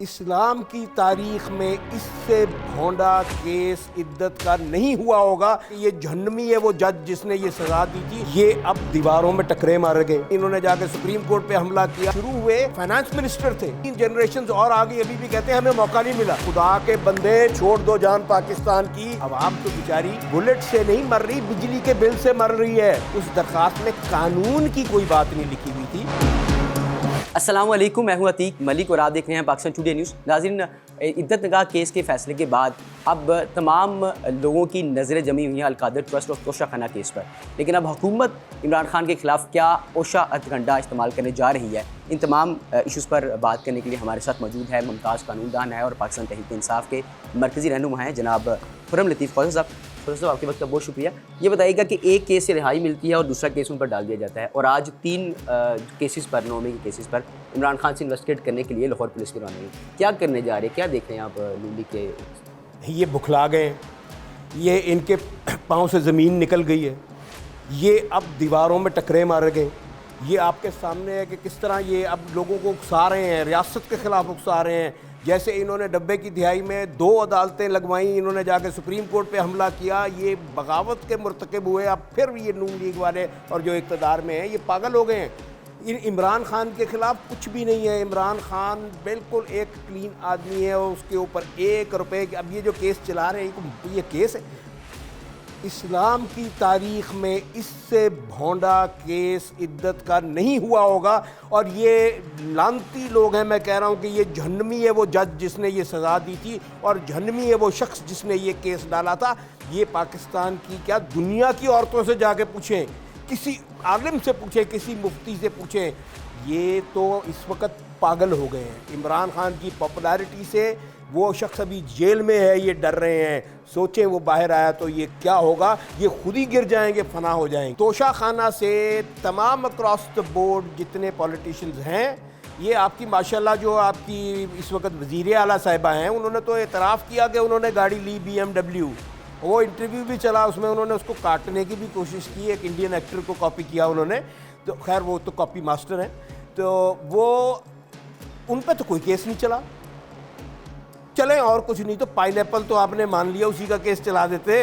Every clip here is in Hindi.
इस्लाम की तारीख में इससे भोंडा केस इद्दत का नहीं हुआ होगा। ये जहन्नमी है वो जज जिसने ये सजा दी थी। ये अब दीवारों में टकरे मार गए। इन्होंने जाके सुप्रीम कोर्ट पे हमला किया। शुरू हुए फाइनेंस मिनिस्टर थे, 3 जनरेशन और आगे अभी भी कहते हैं हमें मौका नहीं मिला। खुदा के बंदे, छोड़ दो जान पाकिस्तान की। अब आप तो बेचारी बुलेट से नहीं मर रही, बिजली के बिल से मर रही है। उस दरखास्त में कानून की कोई बात नहीं लिखी हुई थी। अस्सलाम वालेकुम, मैं हूं अतीक मलिक और आप देख रहे हैं पाकिस्तान टुडे न्यूज़। नाज़रीन, इद्दत निकाह केस के फैसले के बाद अब तमाम लोगों की नज़रें जमी हुई हैं अलकादर ट्रस्ट और तोशा खाना केस पर। लेकिन अब हुकूमत इमरान खान के खिलाफ क्या ओशा अर्थगंडा इस्तेमाल करने जा रही है, इन तमाम इशूज़ पर बात करने के लिए हमारे साथ मौजूद है मुमताज़ कानूनदान है और पाकिस्तान तहरीक इंसाफ के मरकज़ी रहनुमा हैं जनाब खुर्रम लतीफ़ ख़ौजा साहब। ख़ौजा साहब, आपके वक्त का बहुत शुक्रिया। ये बताइएगा कि एक केस से रिहाई मिलती है और दूसरा केस उन पर डाल दिया जाता है, और आज 3 केसेस पर, नौमे के केसेस पर इमरान खान से इन्वेस्टिगेट करने के लिए लाहौर पुलिस की रवानगी। क्या करने जा रहे हैं, क्या देख रहे हैं आप लूली के? ये बुखला गए, ये इनके पाँव से ज़मीन निकल गई है, ये अब दीवारों में टकरे मार गए। ये आपके सामने है कि किस तरह ये अब लोगों को उकसा रहे हैं, रियासत के ख़िलाफ़ उकसा रहे हैं। जैसे इन्होंने डब्बे की दिहाई में 2 अदालतें लगवाई, इन्होंने जाके सुप्रीम कोर्ट पे हमला किया। ये बगावत के मुर्तकब हुए। अब फिर ये नून लीग वाले और जो इक़्तिदार में हैं ये पागल हो गए हैं। इमरान खान के ख़िलाफ़ कुछ भी नहीं है। इमरान खान बिल्कुल एक क्लीन आदमी है और उसके ऊपर 1 रुपये के, अब ये जो केस चला रहे हैं ये केस है। इस्लाम की तारीख़ में इससे भोंडा केस इद्दत का नहीं हुआ होगा। और ये लानती लोग हैं, मैं कह रहा हूँ कि ये जहन्नमी है वो जज जिसने ये सज़ा दी थी, और जहन्नमी है वो शख्स जिसने ये केस डाला था। ये पाकिस्तान की क्या, दुनिया की औरतों से जाके पूछें, किसी आलिम से पूछें, किसी मुफ्ती से पूछें, ये तो इस वक्त पागल हो गए हैं। इमरान खान की पॉपुलैरिटी से वो शख्स अभी जेल में है, ये डर रहे हैं। सोचें वो बाहर आया तो ये क्या होगा, ये खुद ही गिर जाएंगे, फना हो जाएंगे। तोशा खाना से तमाम अक्रॉस द बोर्ड जितने पॉलिटिशियंस हैं, ये आपकी माशाल्लाह जो आपकी इस वक्त वज़ीर आला साहिबा हैं, उन्होंने तो एतराफ़ किया कि उन्होंने गाड़ी ली BMW। वो इंटरव्यू भी चला, उसमें उन्होंने उसको काटने की भी कोशिश की। एक इंडियन एक्टर को कॉपी किया उन्होंने, तो खैर वो तो कॉपी मास्टर हैं, तो वो उन पर तो कोई केस नहीं चला। चले और कुछ नहीं तो पाइनएप्पल तो आपने मान लिया, उसी का केस चला देते।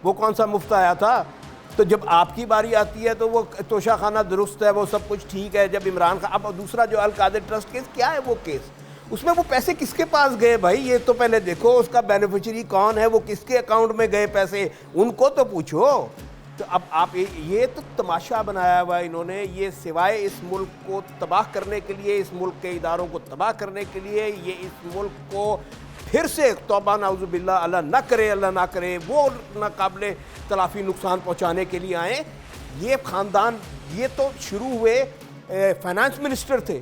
वो कौन सा मुफ्त आया था? तो जब आपकी बारी आती है तो वो तोशा खाना दुरुस्त है, वो सब कुछ ठीक है। जब इमरान खान, अब दूसरा जो अलकादर ट्रस्ट केस, क्या है वो केस, उसमें वो पैसे किसके पास गए भाई? ये तो पहले देखो, उसका बेनिफिशियरी कौन है, वो किसके अकाउंट में गए पैसे, उनको तो पूछो। तो अब आप ये तो तमाशा बनाया हुआ इन्होंने। ये सिवाय इस मुल्क को तबाह करने के लिए, इस मुल्क के इदारों को तबाह करने के लिए, ये इस मुल्क को फिर से तौबा नाउज़ुबिल्लाह, अल्लाह ना करे, अल्लाह ना करे, वो नाकाबिले तलाफ़ी नुकसान पहुँचाने के लिए आए। ये ख़ानदान, ये तो शुरू हुए फाइनेंस मिनिस्टर थे,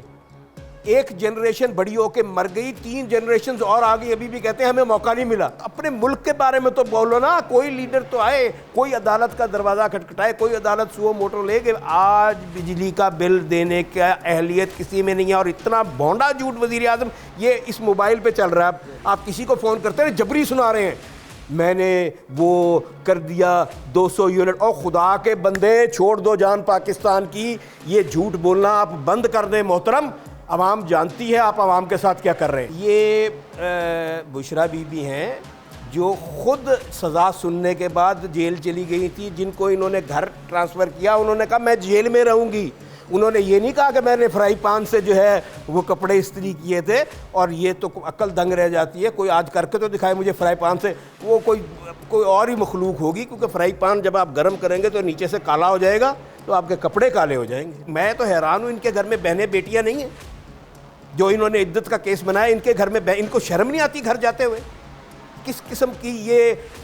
1 जनरेशन बड़ी होके मर गई, 3 जनरेशन और आ गई, अभी भी कहते हैं हमें मौका नहीं मिला। अपने मुल्क के बारे में तो बोलो ना, कोई लीडर तो आए, कोई अदालत का दरवाज़ा खटखटाए, कोई अदालत सुओ मोटो ले कि आज बिजली का बिल देने का अहलियत किसी में नहीं है। और इतना भोंडा झूठ वज़ीर आज़म, ये इस मोबाइल पे चल रहा है। आप किसी को फ़ोन करते हैं, जबरी सुना रहे हैं, मैंने वो कर दिया 200 यूनिट। और खुदा के बंदे, छोड़ दो जान पाकिस्तान की। ये झूठ बोलना आप बंद कर दें मोहतरम। अवाम जानती है आप अवाम के साथ क्या कर रहे हैं। ये बुशरा बीबी हैं जो खुद सज़ा सुनने के बाद जेल चली गई थी, जिनको इन्होंने घर ट्रांसफ़र किया। उन्होंने कहा मैं जेल में रहूँगी। उन्होंने ये नहीं कहा कि मैंने फ्राई पान से जो है वो कपड़े इस्त्री किए थे। और ये तो अक्ल दंग रह जाती है, कोई आज करके तो दिखाए मुझे फ्राई पान से। वो कोई और ही मखलूक होगी, क्योंकि फ्राई पान जब आप गर्म करेंगे तो नीचे से काला हो जाएगा, तो आपके कपड़े काले हो जाएंगे। मैं तो हैरान हूँ, इनके घर में बहनें बेटियाँ नहीं हैं जो इन्होंने इद्दत का केस बनाया। इनके घर में इनको शर्म नहीं आती घर जाते हुए? किस किस्म की ये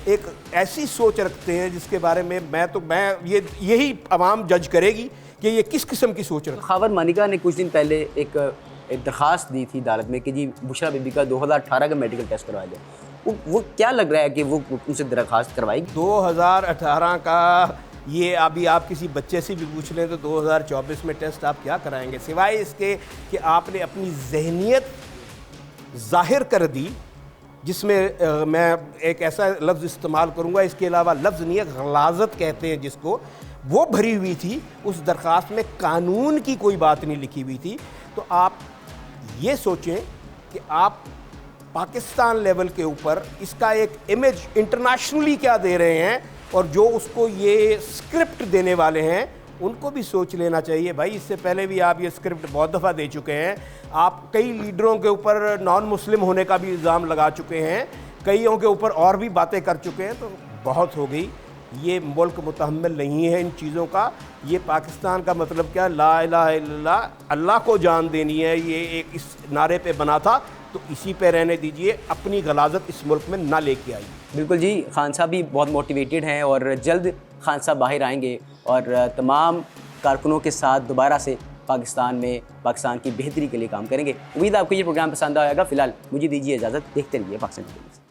एक ऐसी सोच रखते हैं जिसके बारे में मैं यही अवाम जज करेगी कि ये किस किस्म की सोच रखते हैं। खावर मानिका ने कुछ दिन पहले एक दरख्वास्त दी थी अदालत में कि जी बुशरा बीबी का 2018 का मेडिकल टेस्ट करवाया जाए। वो क्या लग रहा है कि वो उनसे दरख्वास्त करवाएगी? 2018 का ये अभी आप किसी बच्चे से भी पूछ लें तो 2024 में टेस्ट आप क्या कराएंगे, सिवाय इसके कि आपने अपनी जहनीत ज़ाहिर कर दी, जिसमें मैं एक ऐसा लफ्ज़ इस्तेमाल करूँगा, इसके अलावा लफ्ज़ नहीं है, गलाज़त कहते हैं जिसको, वो भरी हुई थी। उस दरख्वास्त में कानून की कोई बात नहीं लिखी हुई थी। तो आप ये सोचें कि आप पाकिस्तान लेवल के ऊपर इसका एक इमेज इंटरनेशनली क्या दे रहे हैं, और जो उसको ये स्क्रिप्ट देने वाले हैं उनको भी सोच लेना चाहिए। भाई इससे पहले भी आप ये स्क्रिप्ट बहुत दफ़ा दे चुके हैं, आप कई लीडरों के ऊपर नॉन मुस्लिम होने का भी इल्ज़ाम लगा चुके हैं, कईयों के ऊपर और भी बातें कर चुके हैं, तो बहुत हो गई। ये मुल्क मुतहम्मिल नहीं है इन चीज़ों का। ये पाकिस्तान का मतलब क्या, ला इलाहा इल्लल्लाह, अल्लाह को जान देनी है, ये एक इस नारे पे बना था, तो इसी पे रहने दीजिए, अपनी गलाजत इस मुल्क में ना लेके आइए। बिल्कुल जी, खान साहब भी बहुत मोटिवेटेड हैं और जल्द खान साहब बाहर आएंगे और तमाम कारकुनों के साथ दोबारा से पाकिस्तान में पाकिस्तान की बेहतरी के लिए काम करेंगे। उम्मीद है आपको ये प्रोग्राम पसंद आएगा। फिलहाल मुझे दीजिए इजाज़त, देखते रहिए पाकिस्तान न्यूज़।